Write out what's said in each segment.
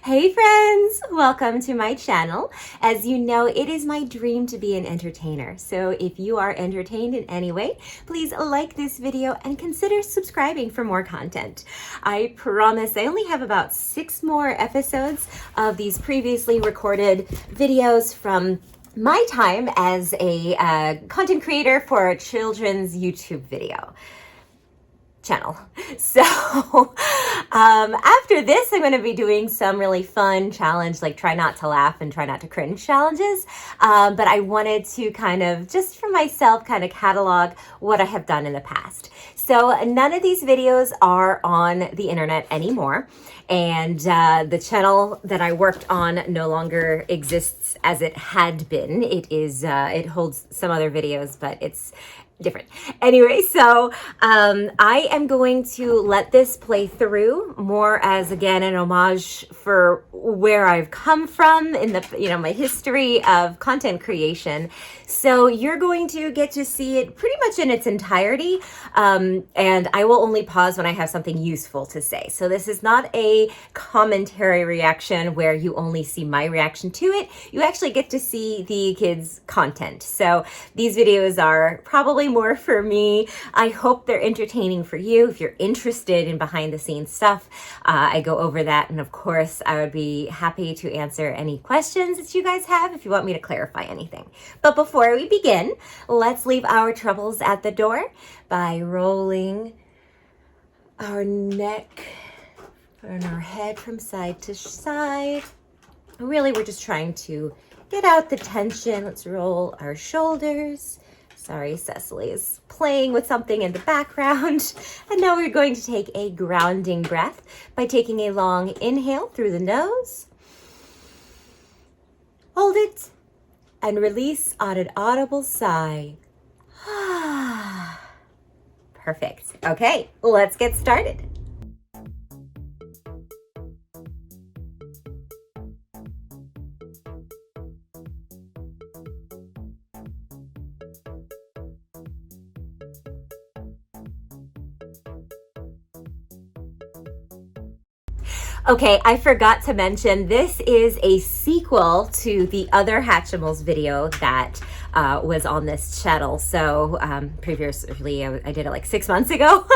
Hey friends, welcome to my channel. As you know, it is my dream to be an entertainer. So if you are entertained in any way, please like this video and consider subscribing for more content. I promise I only have about 6 more episodes of these previously recorded videos from my time as a content creator for a children's YouTube video channel. So after this, I'm going to be doing some really fun challenge, like try not to laugh and try not to cringe challenges. But I wanted to kind of, just for myself, kind of catalog what I have done in the past. So none of these videos are on the internet anymore. And the channel that I worked on no longer exists as it had been. It holds some other videos, but it's different. Anyway, so I am going to let this play through more as, again, an homage for where I've come from in the, my history of content creation. So you're going to get to see it pretty much in its entirety. And I will only pause when I have something useful to say. So this is not a commentary reaction where you only see my reaction to it. You actually get to see the kids' content. So these videos are probably more for me. I hope they're entertaining for you. If you're interested in behind the scenes stuff, I go over that. And of course, I would be happy to answer any questions that you guys have if you want me to clarify anything. But before we begin, let's leave our troubles at the door by rolling our neck and our head from side to side. Really, we're just trying to get out the tension. Let's roll our shoulders. Sorry, Cecily is playing with something in the background. And now we're going to take a grounding breath by taking a long inhale through the nose. Hold it and release on an audible sigh. Perfect. Okay, let's get started. Okay, I forgot to mention, this is a sequel to the other Hatchimals video that was on this channel. So previously, I did it like 6 months ago.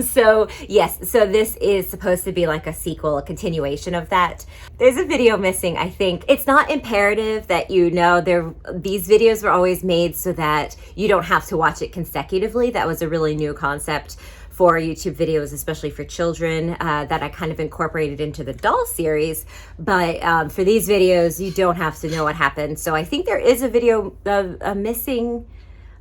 So yes, so this is supposed to be like a sequel, a continuation of that. There's a video missing, I think. It's not imperative that these videos were always made so that you don't have to watch it consecutively. That was a really new concept for YouTube videos, especially for children, that I kind of incorporated into the doll series. But for these videos, you don't have to know what happened. So I think there is a video missing,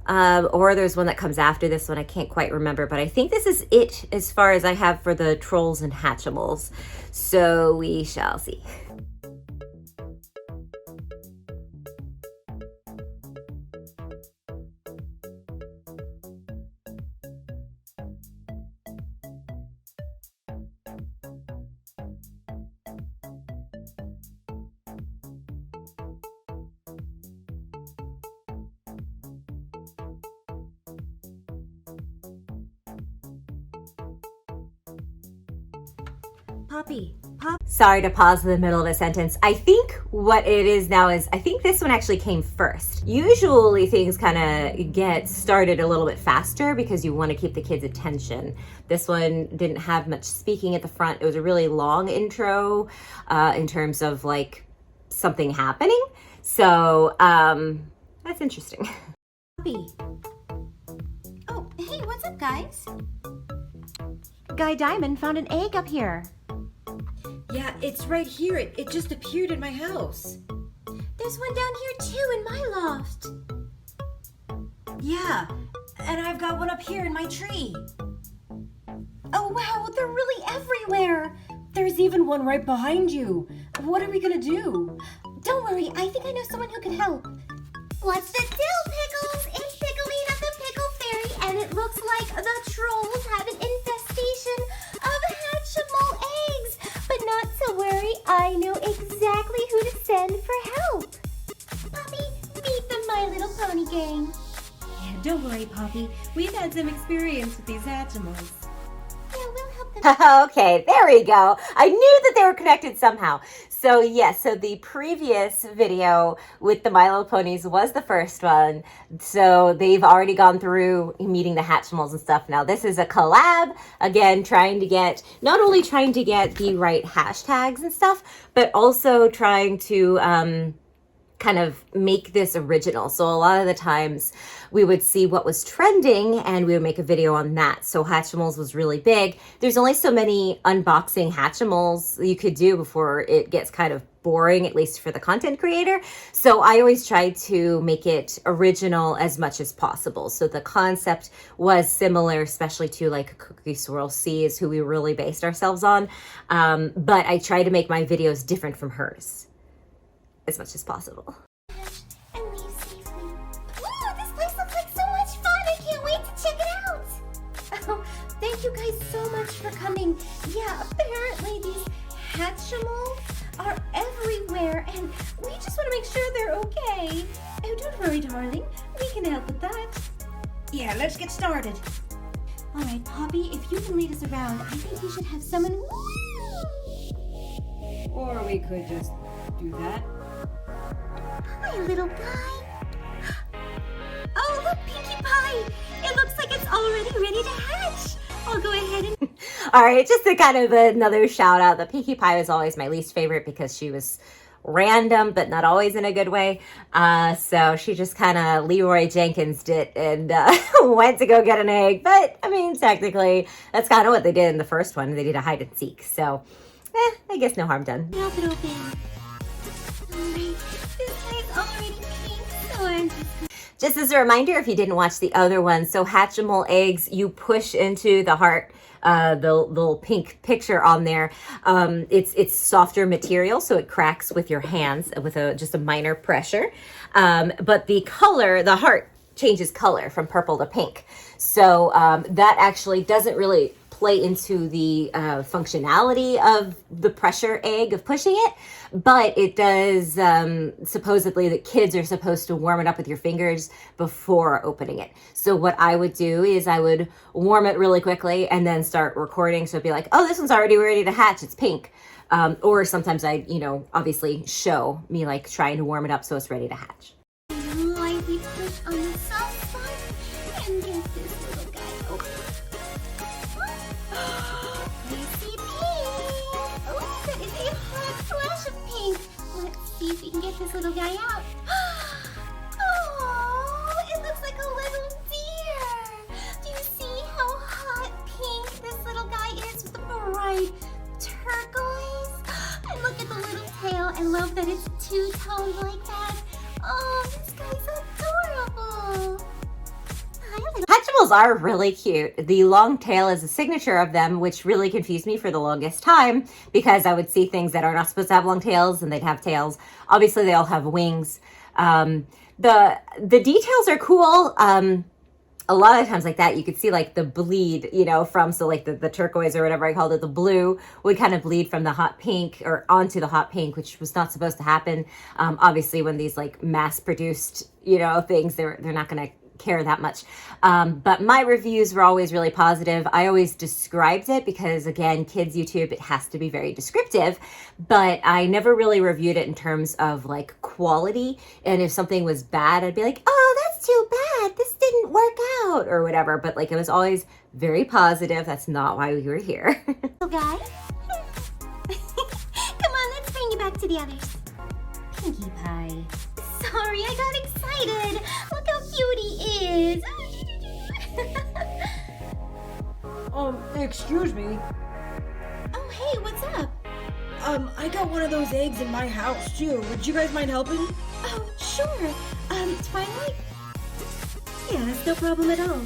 or there's one that comes after this one. I can't quite remember, but I think this is it as far as I have for the Trolls and Hatchimals. So we shall see. Poppy. Sorry to pause in the middle of a sentence. I think what it is now is, I think this one actually came first. Usually things kind of get started a little bit faster because you want to keep the kids' attention. This one didn't have much speaking at the front. It was a really long intro in terms of like something happening. So that's interesting. Poppy. Oh, hey, what's up, guys? Guy Diamond found an egg up here. Yeah, it's right here. It just appeared in my house. There's one down here, too, in my loft. Yeah, and I've got one up here in my tree. Oh, wow, they're really everywhere. There's even one right behind you. What are we gonna do? Don't worry, I think I know someone who can help. What's the deal, Pickles? It's Piccolina the Pickle Fairy, and it looks like the trolls have an infestation of Hatchimal eggs. But not to worry, I know exactly who to send for help. Poppy, meet the My Little Pony gang. Yeah, don't worry, Poppy. We've had some experience with these Hatchimals. Yeah, we'll help Okay, there we go. I knew that they were connected somehow. So yes, so the previous video with the My Little Ponies was the first one. So they've already gone through meeting the Hatchimals and stuff. Now this is a collab, again, not only trying to get the right hashtags and stuff, but also trying to kind of make this original. So a lot of the times we would see what was trending and we would make a video on that. So Hatchimals was really big. There's only so many unboxing Hatchimals you could do before it gets kind of boring, at least for the content creator. So I always try to make it original as much as possible. So the concept was similar, especially to like Cookie Swirl C is who we really based ourselves on. But I try to make my videos different from hers as much as possible. And leave safely. Ooh, this place looks like so much fun. I can't wait to check it out. Oh, thank you guys so much for coming. Yeah, apparently these Hatchimals are everywhere, and we just want to make sure they're okay. Oh, don't worry, darling. We can help with that. Yeah, let's get started. All right, Poppy, if you can lead us around, I think we should have someone... Or we could just do that. Hi, little guy. Oh, look, Pinkie Pie. It looks like it's already ready to hatch. I'll go ahead and... All right, just a kind of another shout out. The Pinkie Pie was always my least favorite because she was random, but not always in a good way. So she just kind of Leroy Jenkins'd it and went to go get an egg. But I mean, technically, that's kind of what they did in the first one. They did a hide and seek. So, I guess no harm done. Mouth it open. Alright, this guy's already pink, so I'm Just as a reminder, if you didn't watch the other one, so Hatchimal eggs, you push into the heart, the little pink picture on there. It's softer material, so it cracks with your hands with just a minor pressure. But the color, the heart changes color from purple to pink. So that actually doesn't really play into the functionality of the pressure egg of pushing it, but it does supposedly that kids are supposed to warm it up with your fingers before opening it. So what I would do is I would warm it really quickly and then start recording. So it'd be like, oh, this one's already ready to hatch, it's pink. Or sometimes I, obviously show me like trying to warm it up so it's ready to hatch. lightly push on the soft spot and get this little guy open. We see pink. Oh, that is a hot flash of pink. Let's see if we can get this little guy out. Oh, it looks like a little deer. Do you see how hot pink this little guy is with the bright turquoise? And look at the little tail. I love that it's two-toned like that. Oh, this guy's adorable. Hi, little... Hatchimals are really cute. The long tail is a signature of them, which really confused me for the longest time because I would see things that are not supposed to have long tails and they'd have tails. Obviously, they all have wings. The details are cool. A lot of times like that, you could see like the bleed, from, so like the turquoise or whatever I called it, the blue would kind of bleed from the hot pink or onto the hot pink, which was not supposed to happen. Obviously when these like mass produced, things, they're not going to care that much. But my reviews were always really positive. I always described it because again, kids YouTube, it has to be very descriptive, but I never really reviewed it in terms of like quality. And if something was bad, I'd be like, oh, that's too bad. This didn't work out or whatever. But like, it was always very positive. That's not why we were here. Little guy. Come on, let's bring you back to the others. Pinkie Pie. Sorry, I got excited. Look how cute he is. Excuse me. Oh, hey, what's up? I got one of those eggs in my house too. Would you guys mind helping? Oh, sure. Twilight? Yeah, that's no problem at all.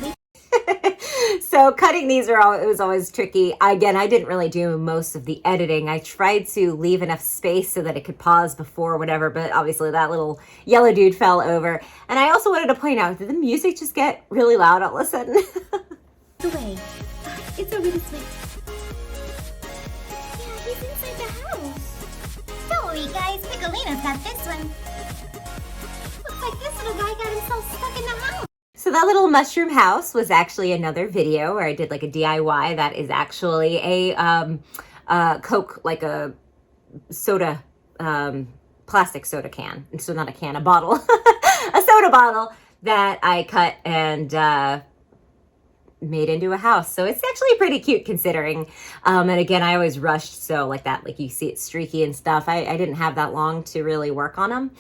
So cutting these it was always tricky. Again, I didn't really do most of the editing. I tried to leave enough space so that it could pause before whatever, but obviously that little yellow dude fell over. And I also wanted to point out, did the music just get really loud all of a sudden? The way. It's over this way. Yeah, he's inside the house. Don't worry, guys. Piccolina's got this one. Looks like this little guy got himself stuck in the house. So So that little mushroom house was actually another video where I did like a DIY that is actually a Coke, like a soda, plastic soda can. So not a can, a bottle, a soda bottle that I cut and made into a house. So it's actually pretty cute considering. And again, I always rushed. So like that, like you see it's streaky and stuff. I didn't have that long to really work on them.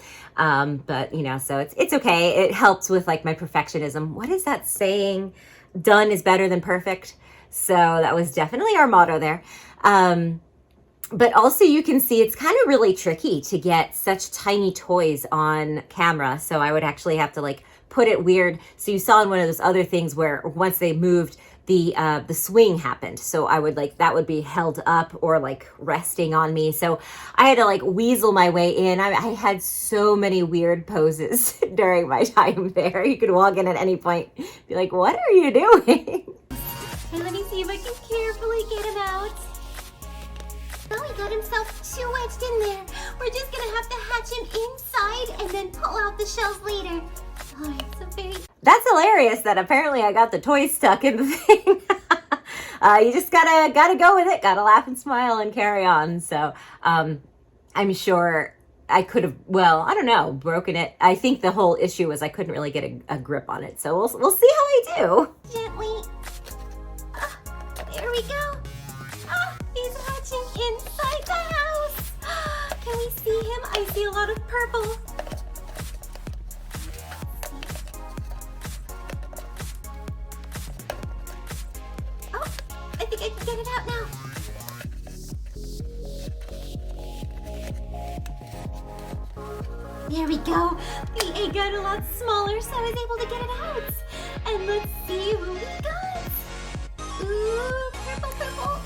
But you know, so it's okay. It helps with like my perfectionism. What is that saying? Done is better than perfect. So that was definitely our motto there. But also you can see it's kind of really tricky to get such tiny toys on camera. So I would actually have to like put it weird. So you saw in one of those other things where once they moved, the swing happened. So I would like, that would be held up or like resting on me. So I had to like weasel my way in. I had so many weird poses during my time there. You could walk in at any point, be like, what are you doing? And let me see if I can carefully get him out. Oh, he got himself too wedged in there. We're just gonna have to hatch him inside and then pull out the shells later. Alright, so very... That's hilarious that apparently I got the toys stuck in the thing. You just gotta go with it. Gotta laugh and smile and carry on. So I'm sure I could have, well, I don't know, broken it. I think the whole issue was I couldn't really get a grip on it. So we'll see how I do. Gently. There we go. He's hatching inside the house. Can we see him? I see a lot of purple. Oh, I think I can get it out now. There we go. The egg got a lot smaller, so I was able to get it out. And let's see who we got. Ooh, purple.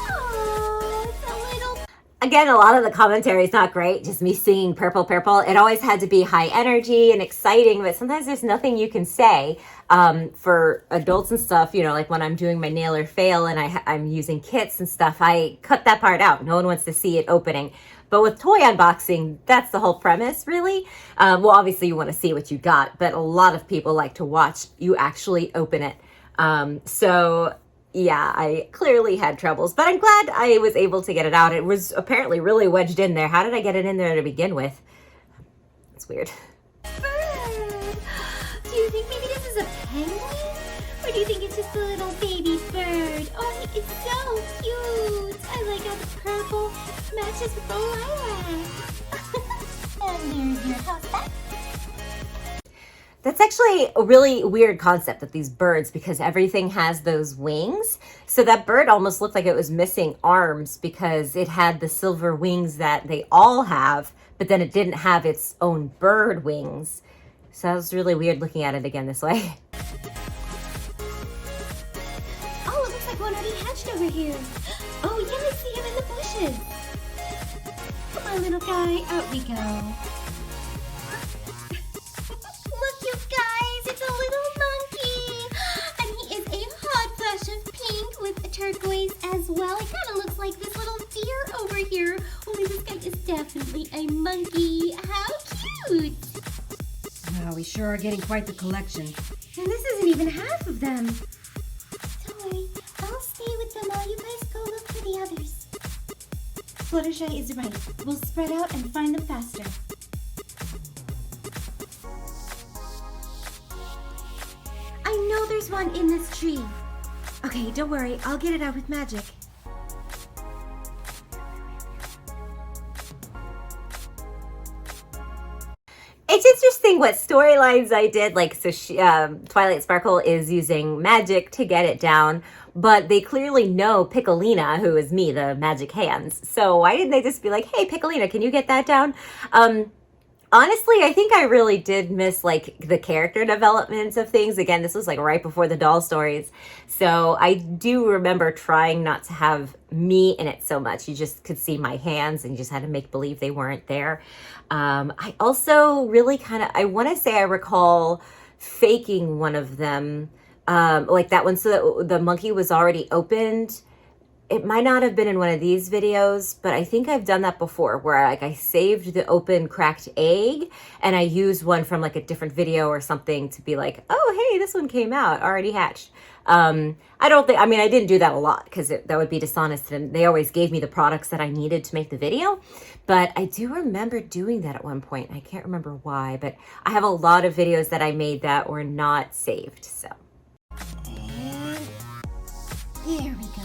Oh, it's a little... Again, a lot of the commentary is not great, just me singing purple, purple. It always had to be high energy and exciting, but sometimes there's nothing you can say. For adults and stuff, you know, like when I'm doing my nail or fail and I'm using kits and stuff, I cut that part out. No one wants to see it opening. But with toy unboxing, that's the whole premise, really. Well, obviously you want to see what you got, but a lot of people like to watch you actually open it. So yeah, I clearly had troubles, but I'm glad I was able to get it out. It was apparently really wedged in there. How did I get it in there to begin with? It's weird. Bird. Do you think maybe this is a penguin? Or do you think it's just a little baby bird? Oh, it's so cute. I like how the purple matches with the lilac. And there's your house back. That's actually a really weird concept that these birds, because everything has those wings. So that bird almost looked like it was missing arms because it had the silver wings that they all have, but then it didn't have its own bird wings. So that was really weird looking at it again this way. Oh, it looks like one already hatched over here. Oh, yeah, I see him in the bushes. Come on, little guy. Out we go. Look, you guys, it's a little monkey. And he is a hot flash of pink with turquoise as well. It kind of looks like this little deer over here. Only this guy is definitely a monkey. How cute. Wow, we sure are getting quite the collection. And this isn't even half of them. Don't worry, I'll stay with them while you guys go look for the others. Fluttershy is right. We'll spread out and find them faster. I know there's one in this tree. Okay, don't worry. I'll get it out with magic. It's interesting what storylines I did. Like, so Twilight Sparkle is using magic to get it down, but they clearly know Piccolina, who is me, the magic hands. So why didn't they just be like, hey, Piccolina, can you get that down? Honestly, I think I really did miss like the character development of things. Again, this was like right before the doll stories. So I do remember trying not to have me in it so much. You just could see my hands and you just had to make believe they weren't there. I also really I want to say I recall faking one of them, like that one, so that the monkey was already opened. it might not have been in one of these videos, but I think I've done that before where like I saved the open cracked egg and I used one from like a different video or something to be like, oh, hey, this one came out, already hatched. I don't think, I mean, I didn't do that a lot because that would be dishonest, and they always gave me the products that I needed to make the video. But I do remember doing that at one point. I can't remember why, but I have a lot of videos that I made that were not saved, so. And here we go.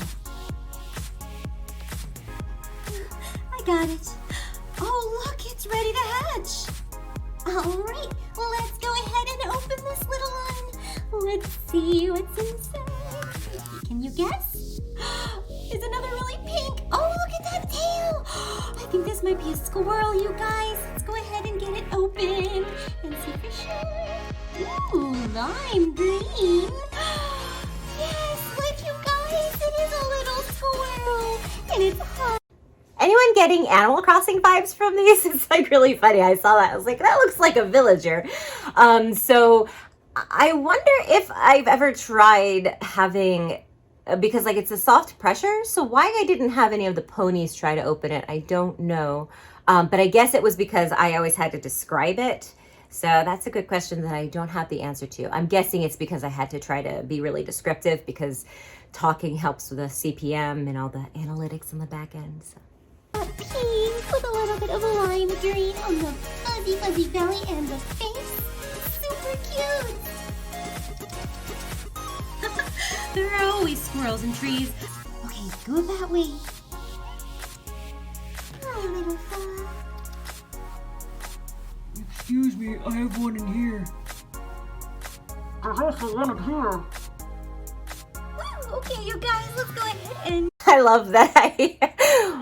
I got it. Oh, look, it's ready to hatch. All right, let's go ahead and open this little one. Let's see what's inside. Can you guess? It's another really pink. Oh, look at that tail. I think this might be a squirrel, you guys. Let's go ahead and get it open and see for sure. Ooh, lime green. Yes, look, you guys, it is a little squirrel, and it's hot. Anyone getting Animal Crossing vibes from these? It's like really funny. I saw that. I was like, that looks like a villager. So I wonder if I've ever tried having, because like it's a soft pressure. So why I didn't have any of the ponies try to open it, I don't know. But I guess it was because I always had to describe it. So that's a good question that I don't have the answer to. I'm guessing it's because I had to try to be really descriptive because talking helps with the CPM and all the analytics on the back end. So. Pink with a little bit of a lime green on the fuzzy, fuzzy belly and the face. Super cute. There are always squirrels in trees. Okay, go that way. Hi, little fella. Excuse me, I have one in here. There's also one in here. Ooh, okay, you guys, let's go ahead and I love that I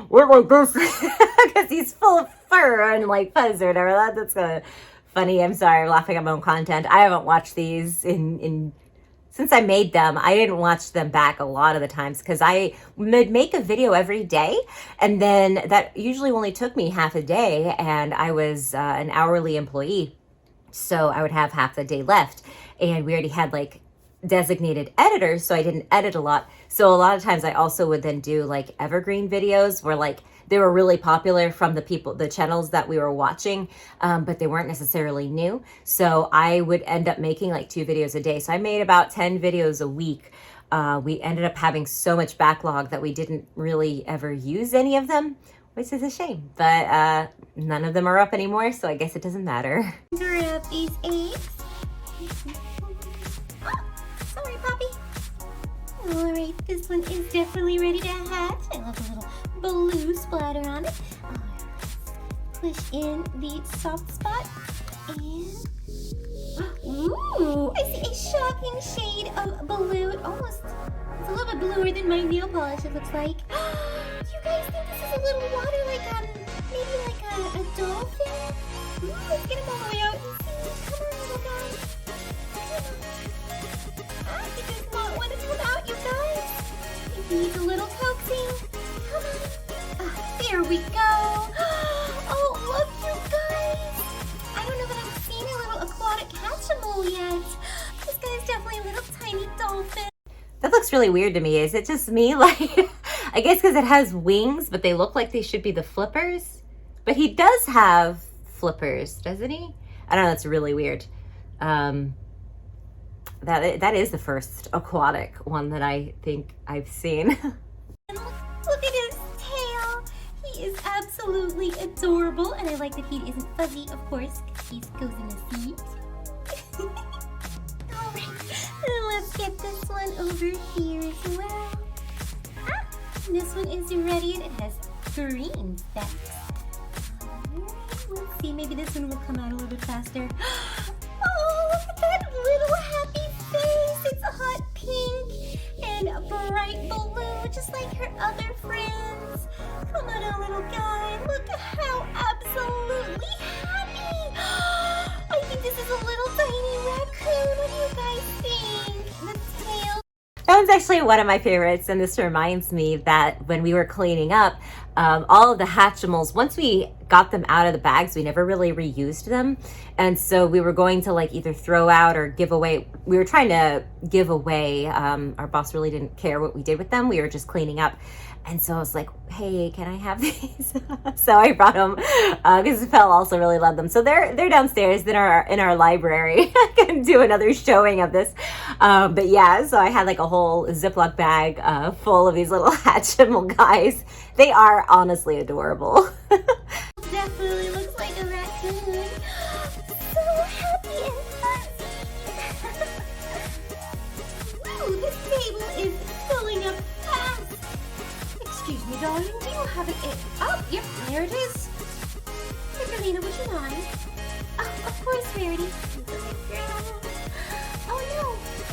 went like this because he's full of fur and like fuzz or whatever. That's funny. I'm sorry, I'm laughing at my own content. I haven't watched these since I made them. I didn't watch them back a lot of the times because I would make a video every day, and then that usually only took me half a day, and I was an hourly employee, so I would have half the day left, and we already had like designated editors, so I didn't edit a lot. So a lot of times I also would then do like evergreen videos where like they were really popular from the channels that we were watching, but they weren't necessarily new. So I would end up making like 2 videos a day. So I made about 10 videos a week. We ended up having so much backlog that we didn't really ever use any of them, which is a shame, but none of them are up anymore. So I guess it doesn't matter. grab these eggs. Sorry, Poppy. All right, this one is definitely ready to hatch. I love the little blue splatter on it. All right, let's push in the soft spot and... Ooh, I see a shocking shade of blue. It's a little bit bluer than my nail polish, it looks like. Do you guys think this is a little water, like maybe like a dolphin? Ooh, let's get him all the way out and see. Come on, little guy. I think there's not one to come out, you guys. He needs a little coaxing. Come on. There we go. Oh, look, you guys. I don't know that I've seen a little aquatic Hatchimal yet. This guy's definitely a little tiny dolphin. That looks really weird to me. Is it just me? Like, I guess because it has wings, but they look like they should be the flippers. But he does have flippers, doesn't he? I don't know. That's really weird. That is the first aquatic one that I think I've seen. Look at his tail. He is absolutely adorable. And I like that he isn't fuzzy, of course, because he goes in a seat. Alright, let's get this one over here as well. This one is ready and it has green specks. Alright, let's see, maybe this one will come out a little bit faster. Oh, look at that little happy face. It's a hot pink and bright blue, just like her other friends. Come on, our little guy. Look how absolutely happy. I think this is a little tiny raccoon. What do you guys think? The tail. That one's actually one of my favorites, and this reminds me that when we were cleaning up, all of the Hatchimals, once we got them out of the bags. We never really reused them. And so we were going to like either throw out or give away. We were trying to give away. Our boss really didn't care what we did with them. We were just cleaning up. And so I was like, hey, can I have these? So I brought them because Phil also really loved them. So they're downstairs in our library. I can do another showing of this. But yeah, so I had like a whole Ziploc bag full of these little Hatchimal guys. They are honestly adorable. Definitely looks like a raccoon. So happy and fuzzy. Ooh, this table is filling up fast. Excuse me, darling, do you have it? Oh, yep, there it is. Michelina, would you mind? Oh, of course, Rarity. Oh no,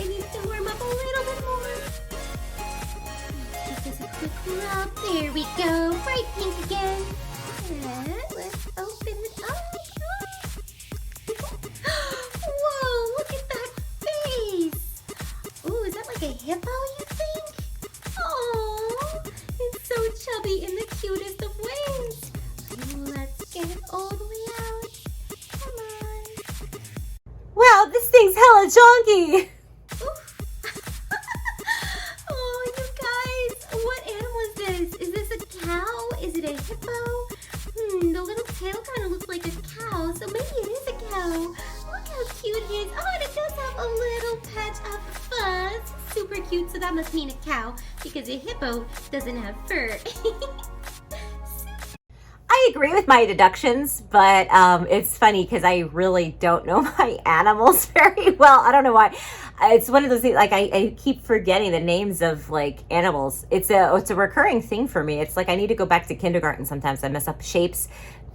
it needs to warm up a little bit more. Give this a quick rub. There we go. Bright pink again. And let's open it up. Whoa, look at that face. Ooh, is that like a hippo, you think? Oh, it's so chubby in the cutest of ways. Let's get it all the way out. Come on. Wow, this thing's hella chunky. Oof. Oh, you guys, what animal is this? Is this a cow? Is it a hippo? The little tail kind of looks like a cow, so maybe it is a cow. Look how cute he is. Oh, and it does have a little patch of fuzz. Super cute, so that must mean a cow, because a hippo doesn't have fur. I agree with my deductions, but it's funny because I really don't know my animals very well. I don't know why. It's one of those things, like I keep forgetting the names of like animals. It's a recurring thing for me. It's like I need to go back to kindergarten sometimes. I mess up shapes,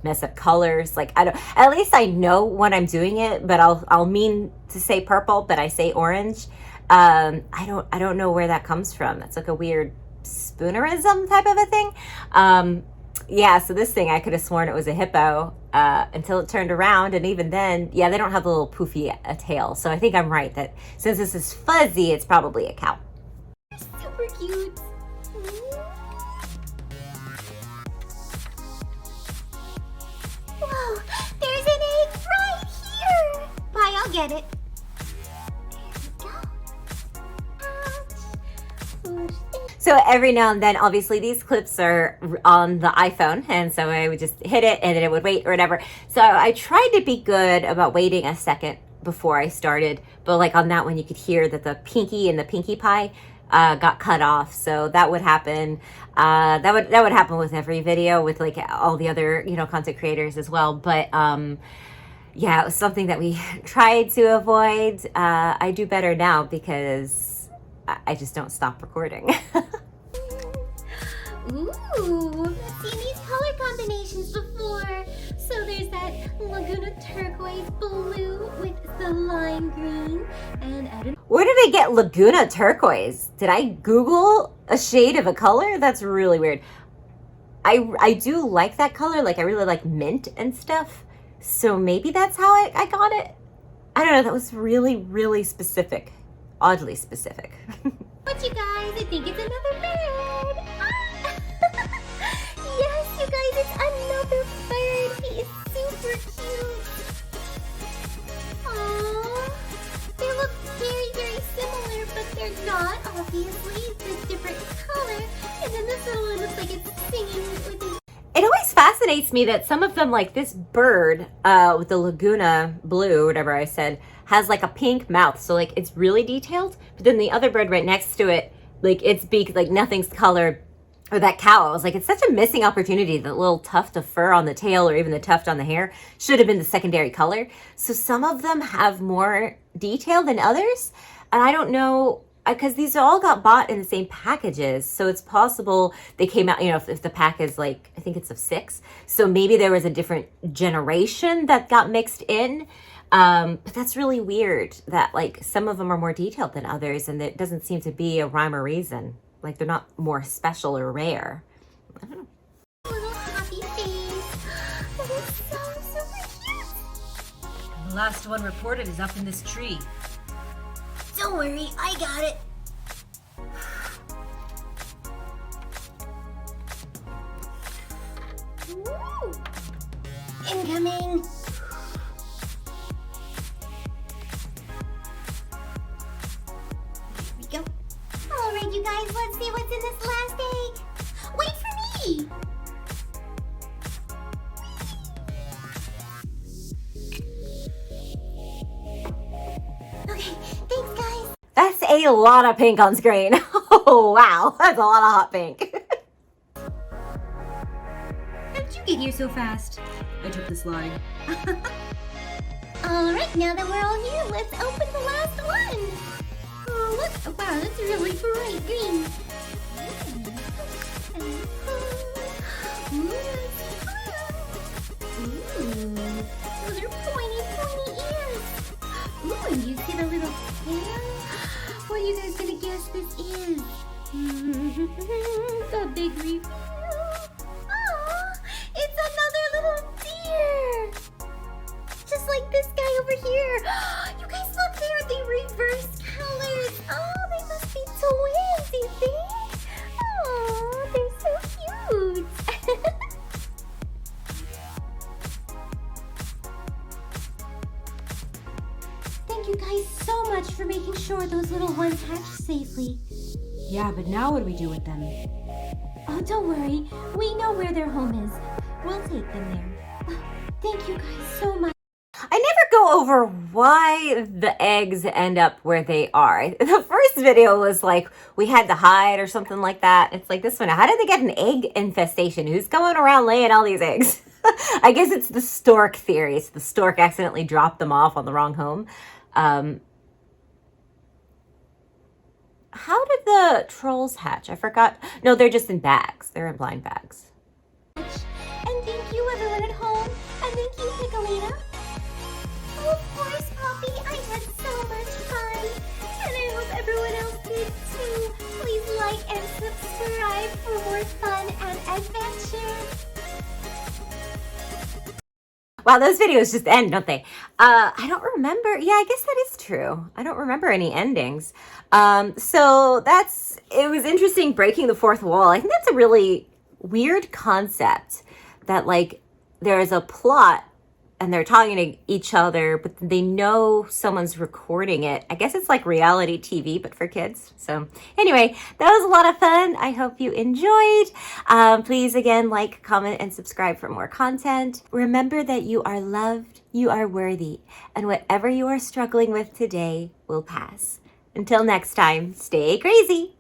mess up colors. Like I don't. At least I know when I'm doing it, but I'll mean to say purple, but I say orange. I don't know where that comes from. That's like a weird spoonerism type of a thing. Yeah, so this thing, I could have sworn it was a hippo until it turned around. And even then, yeah, they don't have the little poofy tail. So I think I'm right that since this is fuzzy, it's probably a cow. Super cute. Whoa, there's an egg right here. Bye, I'll get it. So every now and then, obviously, these clips are on the iPhone, and so I would just hit it, and then it would wait or whatever. So I tried to be good about waiting a second before I started, but like on that one, you could hear that the pinky and the pinkie pie got cut off. So that would happen. That would happen with every video, with like all the other content creators as well. But yeah, it was something that we tried to avoid. I do better now because I just don't stop recording. Ooh, I've seen these color combinations before. So there's that Laguna turquoise blue with the lime green, and I don't. Where did I get Laguna turquoise? Did I Google a shade of a color? That's really weird. I do like that color. Like I really like mint and stuff. So maybe that's how I got it. I don't know. That was really, really specific. Oddly specific. But you guys, I think it's another bird. Yes, you guys, it's another bird. He is super cute. Aww. They look very, very similar, but they're not. Obviously, it's a different color. And then this little one looks like it's singing with his. It always fascinates me that some of them, like this bird with the Laguna blue, whatever I said, has like a pink mouth. So like it's really detailed. But then the other bird right next to it, like its beak, like nothing's colored. Or that cow, I was like, it's such a missing opportunity. That little tuft of fur on the tail or even the tuft on the hair should have been the secondary color. So some of them have more detail than others. And I don't know, because these all got bought in the same packages. So it's possible they came out, if the pack is like, I think it's of 6. So maybe there was a different generation that got mixed in. But that's really weird that like some of them are more detailed than others. And there doesn't seem to be a rhyme or reason. Like they're not more special or rare. I don't know. Little happy face. That is so super cute. The last one reported is up in this tree. Don't worry, I got it. Ooh. Incoming. Here we go. All right, you guys, let's see what's in this last egg. Wait for me. Okay, thanks, guys. That's a lot of pink on screen. Oh, wow. That's a lot of hot pink. How did you get here so fast? I took the slide. All right, now that we're all here, let's open the last one. Oh, look. Wow, that's really bright green. Ooh, those are pointy ears. Ooh, and you see the little tail? What are you guys gonna guess this is? The big reveal. Aw, it's another little deer. Just like this guy over here. You guys look there, they reverse colors. Oh, they must be twins, you think? Oh, they're so cute. Thank you guys so much for making sure those little ones hatch safely. Yeah, but now what do we do with them? Oh, don't worry. We know where their home is. We'll take them there. Thank you guys so much. I never go over why the eggs end up where they are. The first video was like we had to hide or something like that. It's like this one. How did they get an egg infestation? Who's going around laying all these eggs? I guess it's the stork theory. It's the stork accidentally dropped them off on the wrong home. How did the trolls hatch? I forgot. No, they're just in bags. They're in blind bags. And thank you, everyone at home. And thank you, Piccolina. Oh, of course, Poppy. I had so much fun. And I hope everyone else did too. Please like and subscribe for more fun and adventure. Wow, those videos just end, don't they? I don't remember. Yeah, I guess that is true. I don't remember any endings. So it was interesting breaking the fourth wall. I think that's a really weird concept that like there is a plot and they're talking to each other, but they know someone's recording it. I guess it's like reality TV, but for kids. So anyway, that was a lot of fun. I hope you enjoyed. Please, again, like, comment, and subscribe for more content. Remember that you are loved, you are worthy, and whatever you are struggling with today will pass. Until next time, stay crazy.